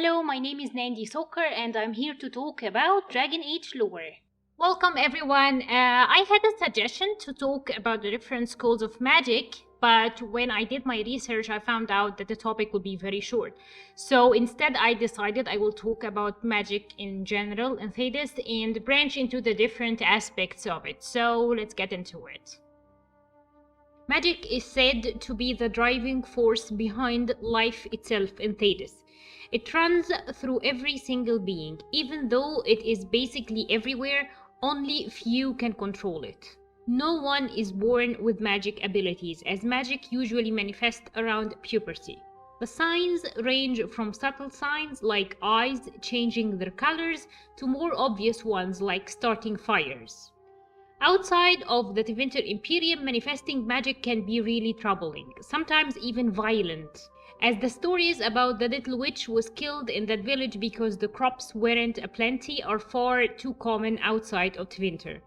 Hello, my name is Nandi Sokar and I'm here to talk about Dragon Age lore. Welcome everyone. I had a suggestion to talk about the different schools of magic, but when I did my research I found out that the topic would be very short. So instead I decided I will talk about magic in general in Thedas and branch into the different aspects of it. So let's get into it. Magic is said to be the driving force behind life itself in Thedas. It runs through every single being. Even though it is basically everywhere, only few can control it. No one is born with magic abilities, as magic usually manifests around puberty. The signs range from subtle signs like eyes changing their colors to more obvious ones like starting fires. Outside of the Tevinter Imperium, manifesting magic can be really troubling, sometimes even violent, as the stories about the little witch was killed in that village because the crops weren't aplenty are far too common outside of Tevinter.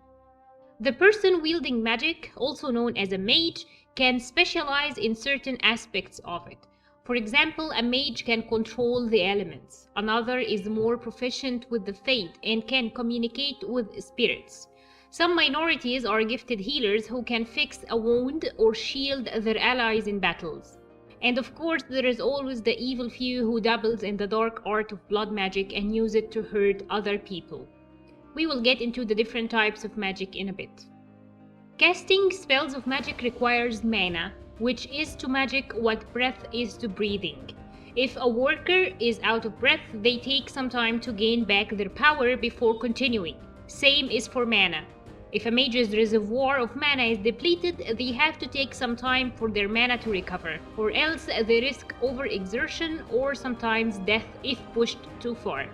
The person wielding magic, also known as a mage, can specialize in certain aspects of it. For example, a mage can control the elements. Another is more proficient with the fate and can communicate with spirits. Some minorities are gifted healers who can fix a wound or shield their allies in battles. And of course, there is always the evil few who dabbles in the dark art of blood magic and use it to hurt other people. We will get into the different types of magic in a bit. Casting spells of magic requires mana, which is to magic what breath is to breathing. If a worker is out of breath, they take some time to gain back their power before continuing. Same is for mana. If a mage's reservoir of mana is depleted, they have to take some time for their mana to recover, or else they risk overexertion or sometimes death if pushed too far.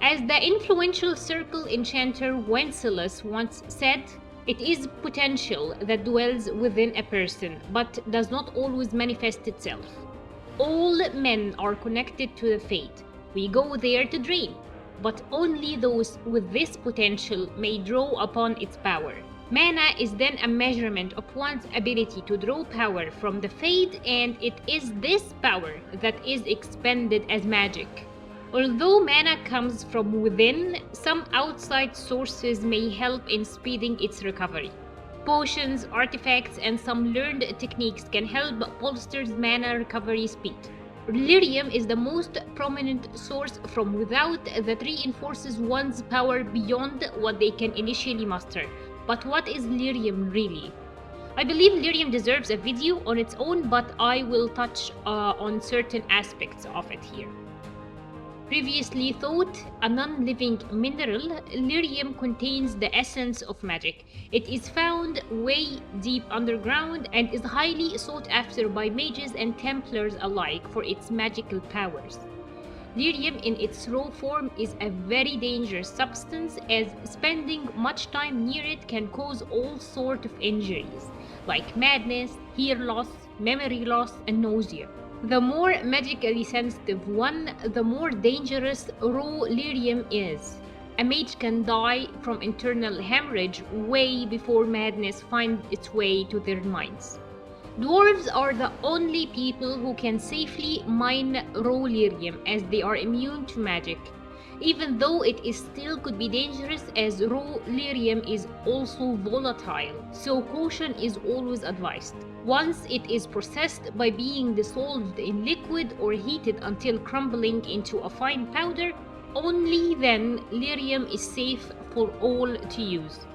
As the influential circle enchanter Wenceslas once said, it is potential that dwells within a person, but does not always manifest itself. All men are connected to the fate. We go there to dream, but only those with this potential may draw upon its power. Mana is then a measurement of one's ability to draw power from the fate, and it is this power that is expended as magic. Although mana comes from within, some outside sources may help in speeding its recovery. Potions, artifacts, and some learned techniques can help bolster mana recovery speed. Lyrium is the most prominent source from without that reinforces one's power beyond what they can initially muster. But what is Lyrium really? I believe Lyrium deserves a video on its own, but I will touch on certain aspects of it here. Previously thought a non-living mineral, Lyrium contains the essence of magic. It is found way deep underground and is highly sought after by mages and Templars alike for its magical powers. Lyrium in its raw form is a very dangerous substance, as spending much time near it can cause all sorts of injuries, like madness, hear loss, memory loss, and nausea. The more magically sensitive one, the more dangerous raw lyrium is. A mage can die from internal hemorrhage way before madness finds its way to their minds. Dwarves are the only people who can safely mine raw lyrium, as they are immune to magic, even though it is still could be dangerous, as raw lyrium is also volatile, so caution is always advised. Once it is processed by being dissolved in liquid or heated until crumbling into a fine powder, only then lyrium is safe for all to use.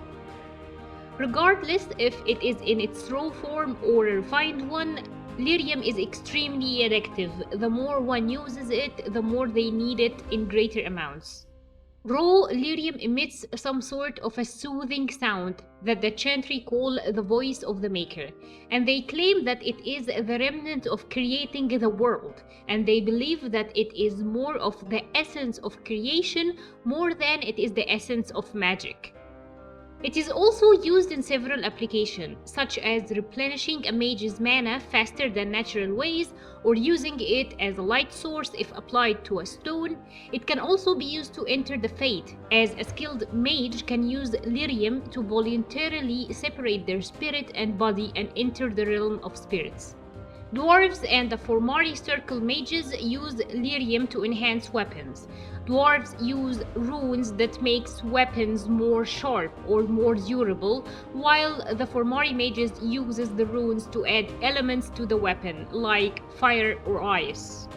Regardless if it is in its raw form or a refined one, lyrium is extremely addictive. The more one uses it, the more they need it in greater amounts. Raw lyrium emits some sort of a soothing sound that the chantry call the voice of the maker, and they claim that it is the remnant of creating the world, and they believe that it is more of the essence of creation more than it is the essence of magic. It is also used in several applications, such as replenishing a mage's mana faster than natural ways, or using it as a light source if applied to a stone. It can also be used to enter the fate, as a skilled mage can use lyrium to voluntarily separate their spirit and body and enter the realm of spirits. Dwarves and the Formari Circle Mages use Lyrium to enhance weapons. Dwarves use runes that makes weapons more sharp or more durable, while the Formari Mages uses the runes to add elements to the weapon, like fire or ice.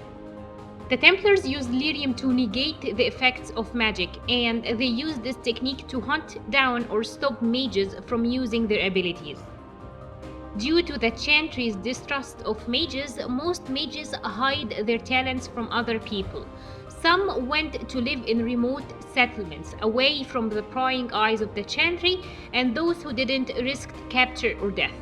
The Templars use Lyrium to negate the effects of magic, and they use this technique to hunt down or stop mages from using their abilities. Due to the Chantry's distrust of mages, most mages hide their talents from other people. Some went to live in remote settlements, away from the prying eyes of the Chantry, and those who didn't risked capture or death.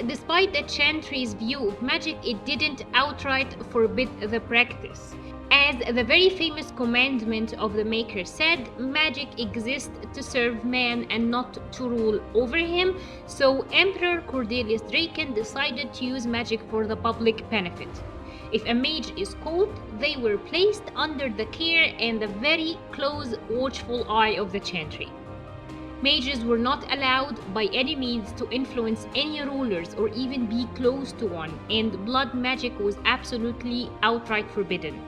Despite the Chantry's view of magic, it didn't outright forbid the practice. As the very famous commandment of the Maker said, magic exists to serve man and not to rule over him, so Emperor Cordelius Draken decided to use magic for the public benefit. If a mage is caught, they were placed under the care and the very close watchful eye of the Chantry. Mages were not allowed by any means to influence any rulers or even be close to one, and blood magic was absolutely outright forbidden.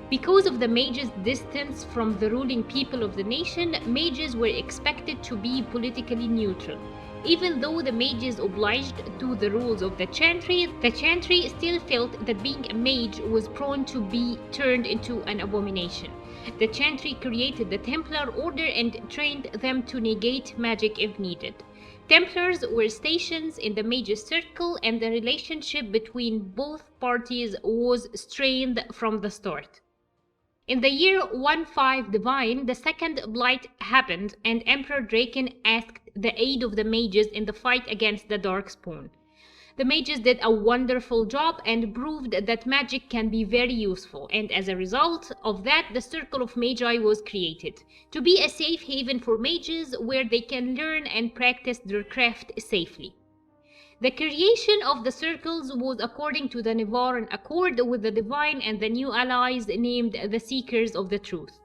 Because of the mages' distance from the ruling people of the nation, mages were expected to be politically neutral. Even though the mages obliged to the rules of the Chantry still felt that being a mage was prone to be turned into an abomination. The Chantry created the Templar Order and trained them to negate magic if needed. Templars were stations in the Mages' Circle, and the relationship between both parties was strained from the start. In the year 15 Divine, the second Blight happened, and Emperor Draken asked the aid of the mages in the fight against the Darkspawn. The mages did a wonderful job and proved that magic can be very useful, and as a result of that, the Circle of Magi was created, to be a safe haven for mages where they can learn and practice their craft safely. The creation of the circles was according to the Nevarran Accord with the Divine and the new allies named the Seekers of the Truth.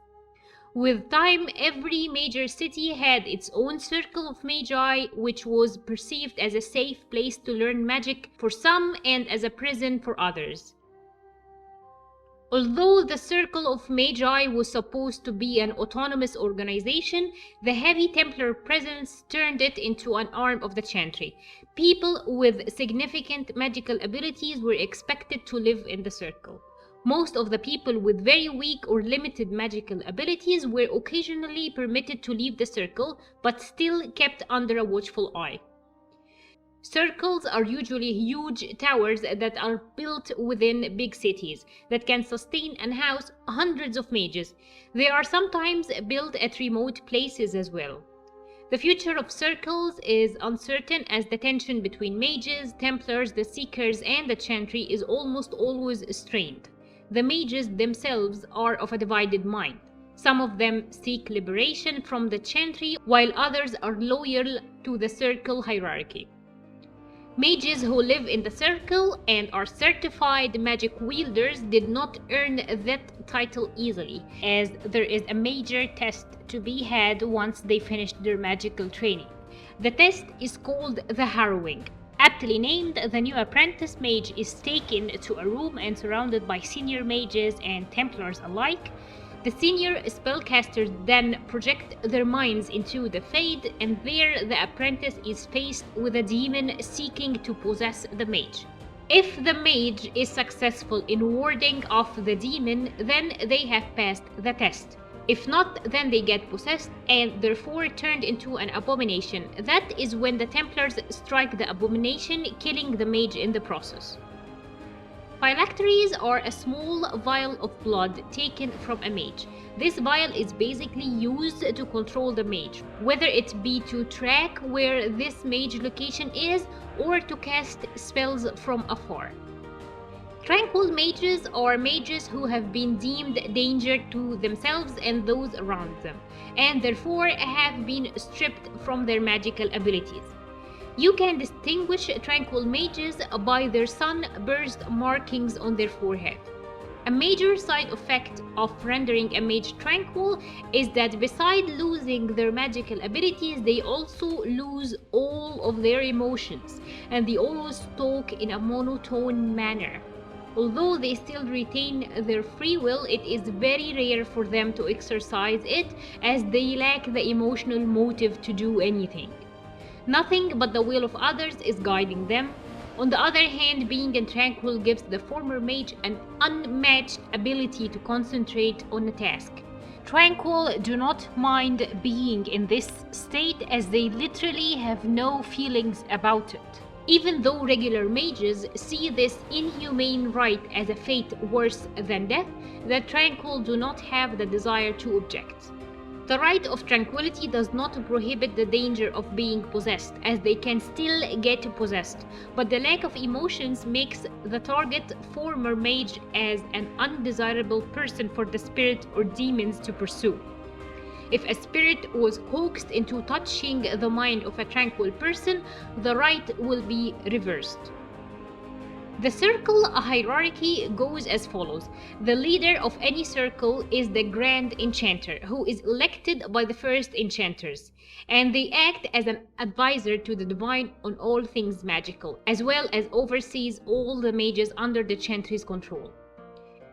With time, every major city had its own Circle of Magi, which was perceived as a safe place to learn magic for some and as a prison for others. Although the Circle of Magi was supposed to be an autonomous organization, the heavy Templar presence turned it into an arm of the Chantry. People with significant magical abilities were expected to live in the Circle. Most of the people with very weak or limited magical abilities were occasionally permitted to leave the Circle, but still kept under a watchful eye. Circles are usually huge towers that are built within big cities that can sustain and house hundreds of mages. They are sometimes built at remote places as well. The future of circles is uncertain, as the tension between mages, Templars, the Seekers, and the Chantry is almost always strained. The mages themselves are of a divided mind. Some of them seek liberation from the Chantry, while others are loyal to the Circle hierarchy. Mages who live in the Circle and are certified magic wielders did not earn that title easily, as there is a major test to be had once they finished their magical training. The test is called the Harrowing. Aptly named, the new apprentice mage is taken to a room and surrounded by senior mages and Templars alike. The senior spellcasters then project their minds into the Fade, and there the apprentice is faced with a demon seeking to possess the mage. If the mage is successful in warding off the demon, then they have passed the test. If not, then they get possessed and therefore turned into an abomination. That is when the Templars strike the abomination, killing the mage in the process. Phylacteries are a small vial of blood taken from a mage. This vial is basically used to control the mage, whether it be to track where this mage location is or to cast spells from afar. Tranquil Mages are mages who have been deemed danger to themselves and those around them, and therefore have been stripped from their magical abilities. You can distinguish Tranquil Mages by their sunburst markings on their forehead. A major side effect of rendering a mage tranquil is that beside losing their magical abilities, they also lose all of their emotions, and they always talk in a monotone manner. Although they still retain their free will, it is very rare for them to exercise it, as they lack the emotional motive to do anything. Nothing but the will of others is guiding them. On the other hand, being tranquil gives the former mage an unmatched ability to concentrate on a task. Tranquil do not mind being in this state, as they literally have no feelings about it. Even though regular mages see this inhumane rite as a fate worse than death, the tranquil do not have the desire to object. The rite of tranquility does not prohibit the danger of being possessed, as they can still get possessed, but the lack of emotions makes the target former mage as an undesirable person for the spirit or demons to pursue. If a spirit was coaxed into touching the mind of a tranquil person, the rite will be reversed. The circle hierarchy goes as follows. The leader of any circle is the Grand Enchanter, who is elected by the first enchanters, and they act as an advisor to the divine on all things magical, as well as oversees all the mages under the chantry's control.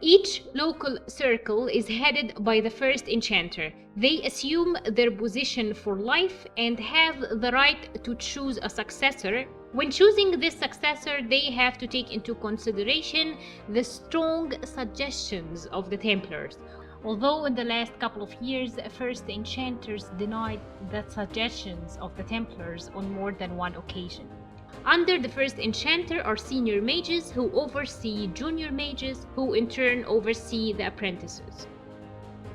Each local circle is headed by the first enchanter. They assume their position for life and have the right to choose a successor. When choosing this successor, they have to take into consideration the strong suggestions of the Templars. Although in the last couple of years, first enchanters denied the suggestions of the Templars on more than one occasion. Under the first enchanter are senior mages who oversee junior mages, who in turn oversee the apprentices.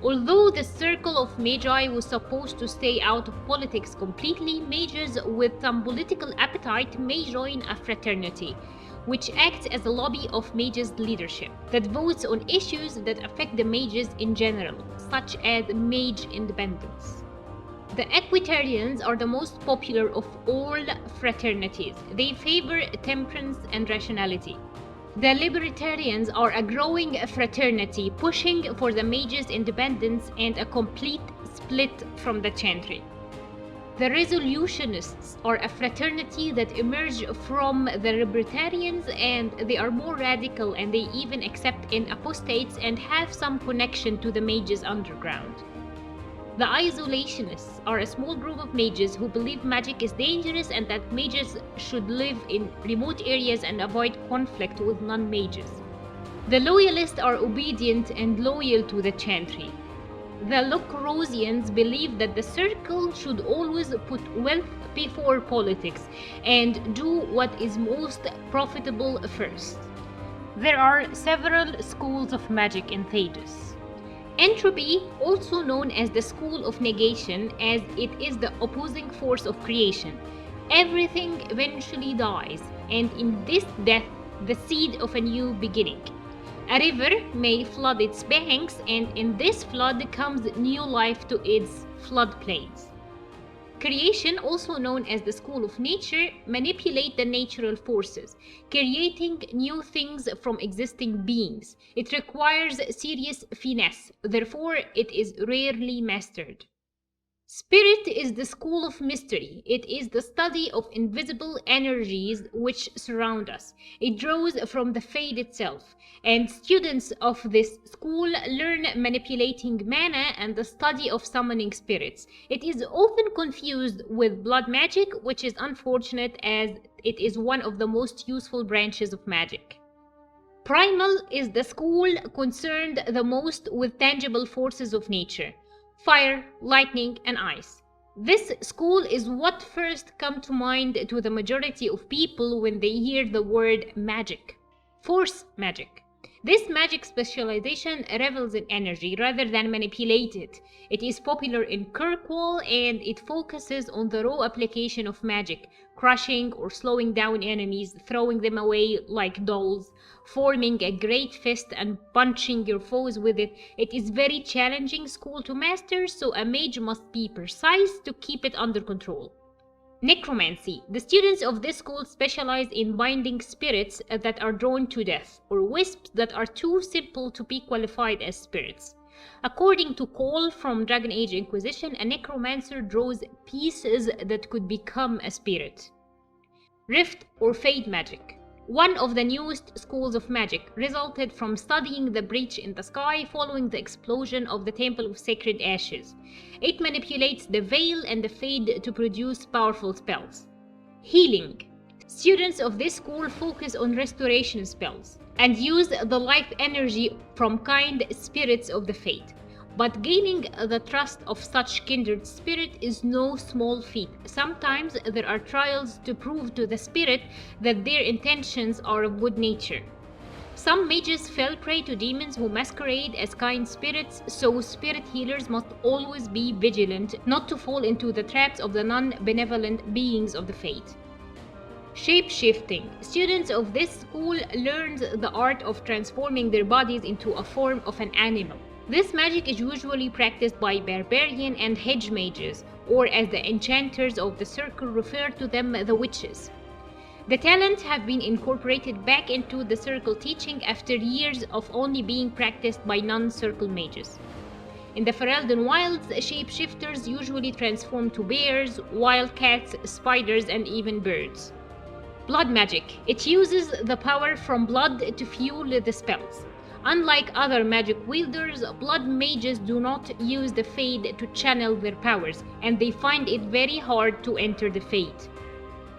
Although the circle of magi was supposed to stay out of politics completely, mages with some political appetite may join a fraternity, which acts as a lobby of mages' leadership that votes on issues that affect the mages in general, such as mage independence. The Equitarians are the most popular of all fraternities. They favor temperance and rationality. The Libertarians are a growing fraternity pushing for the mages' independence and a complete split from the chantry. The Resolutionists are a fraternity that emerged from the Libertarians, and they are more radical, and they even accept in apostates and have some connection to the mages underground. The Isolationists are a small group of mages who believe magic is dangerous and that mages should live in remote areas and avoid conflict with non-mages. The Loyalists are obedient and loyal to the chantry. The Locrosians believe that the circle should always put wealth before politics and do what is most profitable first. There are several schools of magic in Thedas. Entropy, also known as the school of negation, as it is the opposing force of creation. Everything eventually dies, and in this death, the seed of a new beginning. A river may flood its banks, and in this flood comes new life to its floodplains. Creation, also known as the school of nature, manipulate the natural forces, creating new things from existing beings. It requires serious finesse, therefore it is rarely mastered. Spirit is the school of mystery. It is the study of invisible energies which surround us. It draws from the fade itself, and students of this school learn manipulating mana and the study of summoning spirits. It is often confused with blood magic, which is unfortunate as it is one of the most useful branches of magic. Primal is the school concerned the most with tangible forces of nature. Fire, lightning, and ice. This school is what first come to mind to the majority of people when they hear the word magic. Force magic. This magic specialization revels in energy rather than manipulate it. It is popular in Kirkwall and it focuses on the raw application of magic, crushing or slowing down enemies, throwing them away like dolls, forming a great fist and punching your foes with it. It is very challenging school to master, so a mage must be precise to keep it under control. Necromancy. The students of this school specialize in binding spirits that are drawn to death, or wisps that are too simple to be qualified as spirits. According to Cole from Dragon Age Inquisition, a necromancer draws pieces that could become a spirit. Rift or Fade magic. One of the newest schools of magic resulted from studying the breach in the sky following the explosion of the Temple of Sacred Ashes. It manipulates the veil and the fade to produce powerful spells. Healing. Students of this school focus on restoration spells and use the life energy from kind spirits of the fade. But gaining the trust of such kindred spirit is no small feat. Sometimes there are trials to prove to the spirit that their intentions are of good nature. Some mages fell prey to demons who masquerade as kind spirits, so spirit healers must always be vigilant not to fall into the traps of the non-benevolent beings of the fate. Shape-shifting. Students of this school learned the art of transforming their bodies into a form of an animal. This magic is usually practiced by barbarian and hedge mages, or as the enchanters of the circle refer to them, the witches. The talents have been incorporated back into the circle teaching after years of only being practiced by non-circle mages. In the Ferelden Wilds, shapeshifters usually transform to bears, wildcats, spiders, and even birds. Blood magic. It uses the power from blood to fuel the spells. Unlike other magic wielders, blood mages do not use the fade to channel their powers, and they find it very hard to enter the fade.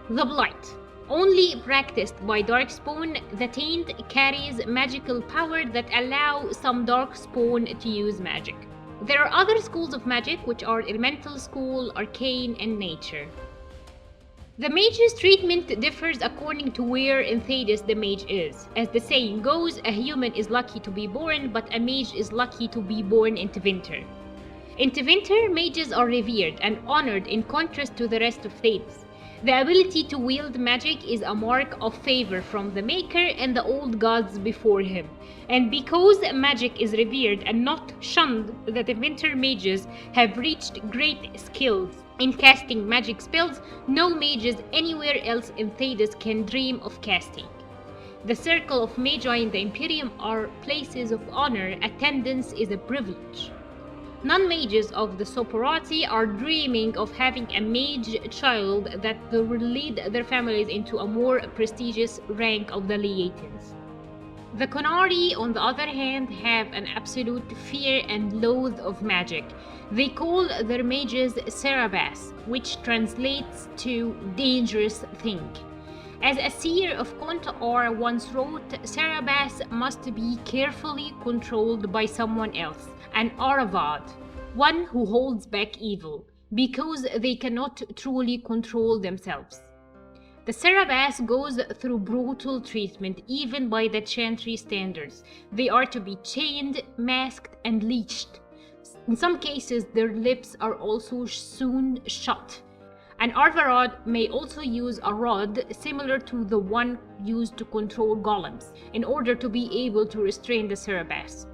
The Blight. Only practiced by Darkspawn, the Taint carries magical power that allow some Darkspawn to use magic. There are other schools of magic, which are Elemental School, Arcane, and Nature. The mage's treatment differs according to where in Thedas the mage is. As the saying goes, a human is lucky to be born, but a mage is lucky to be born in Tevinter. In Tevinter, mages are revered and honored in contrast to the rest of Thedas. The ability to wield magic is a mark of favor from the Maker and the old gods before him. And because magic is revered and not shunned, the Tevinter mages have reached great skills in casting magic spells no mages anywhere else in Thedas can dream of casting. The Circle of Magi in the Imperium are places of honor. Attendance is a privilege. Non-mages of the Soporati are dreaming of having a mage child that will lead their families into a more prestigious rank of the Leatans. The Qunari, on the other hand, have an absolute fear and loathe of magic. They call their mages Cerabas, which translates to dangerous thing. As a seer of Contar once wrote, Cerabas must be carefully controlled by someone else, an Aravad, one who holds back evil, because they cannot truly control themselves. The Cerabas goes through brutal treatment even by the Chantry standards. They are to be chained, masked, and leeched. In some cases, their lips are also sewn shut. An Arvarad may also use a rod similar to the one used to control golems in order to be able to restrain the Cerabas.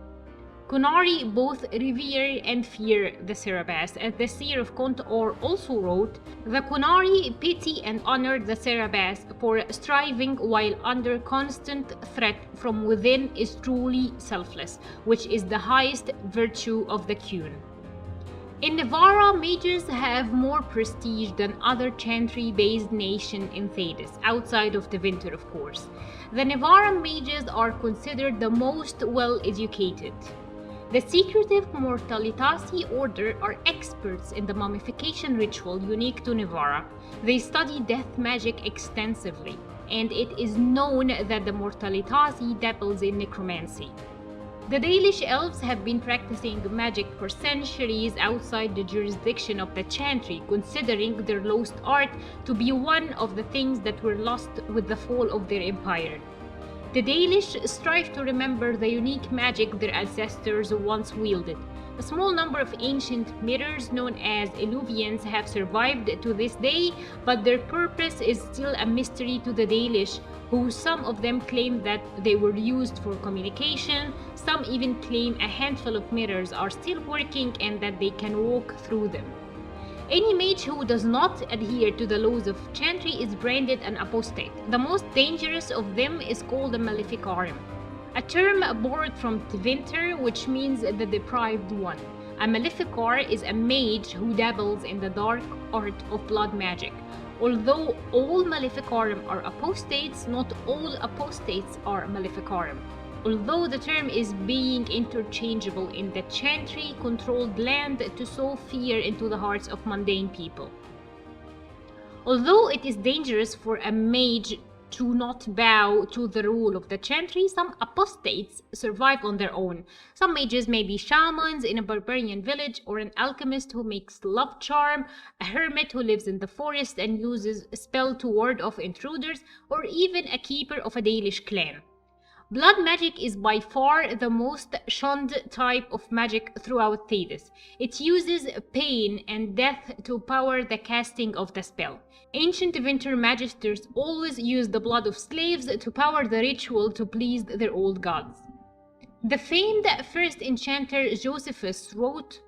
Qunari both revere and fear the Cerabas, as the Seer of Contar also wrote, "The Qunari pity and honor the Cerabas, for striving while under constant threat from within is truly selfless, which is the highest virtue of the Qun." In Nevarra, mages have more prestige than other Chantry-based nations in Thedas, outside of Tevinter of course. The Nevarra mages are considered the most well-educated. The secretive Mortalitasi order are experts in the mummification ritual unique to Nevarra. They study death magic extensively, and it is known that the Mortalitasi dabbles in necromancy. The Dalish elves have been practicing magic for centuries outside the jurisdiction of the Chantry, considering their lost art to be one of the things that were lost with the fall of their empire. The Dalish strive to remember the unique magic their ancestors once wielded. A small number of ancient mirrors known as Eluvians have survived to this day, but their purpose is still a mystery to the Dalish, who some of them claim that they were used for communication, some even claim a handful of mirrors are still working and that they can walk through them. Any mage who does not adhere to the laws of Chantry is branded an apostate. The most dangerous of them is called a Malefic Arm, a term borrowed from Tevinter, which means the deprived one. A Malefic Arm is a mage who dabbles in the dark art of blood magic. Although all Malefic Arm are apostates, not all apostates are Malefic Arm. Although the term is being interchangeable in the Chantry-controlled land to sow fear into the hearts of mundane people. Although it is dangerous for a mage to not bow to the rule of the Chantry, some apostates survive on their own. Some mages may be shamans in a barbarian village, or an alchemist who makes love charm, a hermit who lives in the forest and uses a spell to ward off intruders, or even a keeper of a Dalish clan. Blood magic is by far the most shunned type of magic throughout Thedas. It uses pain and death to power the casting of the spell. Ancient Tevinter magisters always used the blood of slaves to power the ritual to please their old gods. The famed first enchanter Josephus wrote,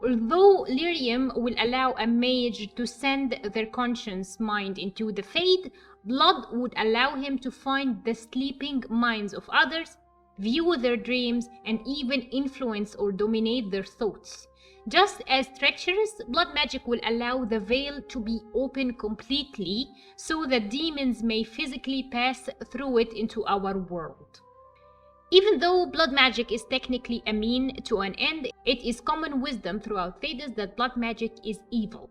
"Although Lyrium will allow a mage to send their conscious mind into the Fade, blood would allow him to find the sleeping minds of others, view their dreams, and even influence or dominate their thoughts. Just as treacherous, blood magic will allow the veil to be open completely so that demons may physically pass through it into our world." Even though blood magic is technically a mean to an end, it is common wisdom throughout Thedas that blood magic is evil,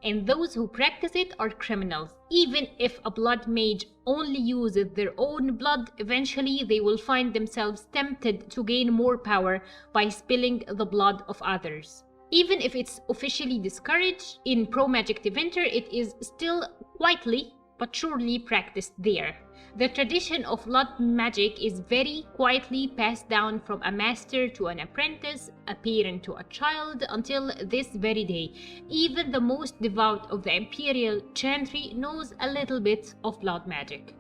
and those who practice it are criminals. Even if a blood mage only uses their own blood, eventually they will find themselves tempted to gain more power by spilling the blood of others. Even if it's officially discouraged in pro-magic Tevinter, it is still quietly but surely practiced there. The tradition of blood magic is very quietly passed down from a master to an apprentice, a parent to a child, until this very day. Even the most devout of the Imperial Chantry knows a little bit of blood magic.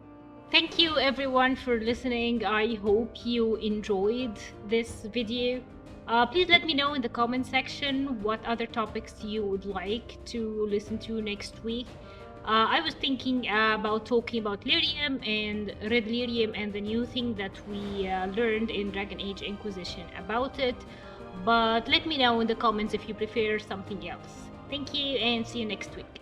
Thank you everyone for listening. I hope you enjoyed this video. Please let me know in the comment section what other topics you would like to listen to next week. I was thinking about talking about Lyrium and Red Lyrium and the new thing that we learned in Dragon Age Inquisition about it, but let me know in the comments if you prefer something else. Thank you and see you next week.